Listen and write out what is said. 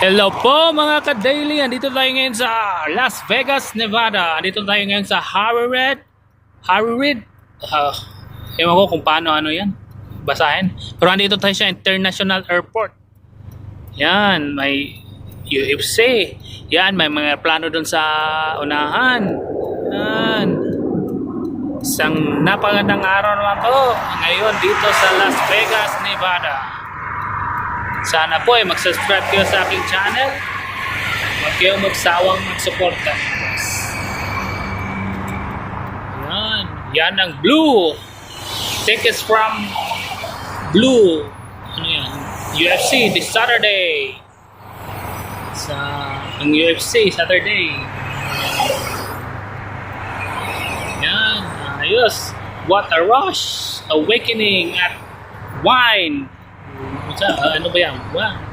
Hello po mga ka-daily, andito tayo ngayon sa Las Vegas, Nevada. Andito tayo ngayon sa Harriet. Ewan ko kung paano yan basahin. Pero andito tayo sa International Airport. Yan, may UFC. Yan, may mga plano dun sa unahan. Yan. Isang napagandang araw naman to ngayon dito sa Las Vegas, Nevada. Sana po ay mag-subscribe kayo sa aking channel. Huwag kayong magsawang mag-suporta. Yan. Yan ang Blue. Tickets from Blue. Ano yan? UFC this Saturday. Ang UFC Saturday. Yan. Ayos. What a rush. Awakening at wine. Ano ba yan? Wow.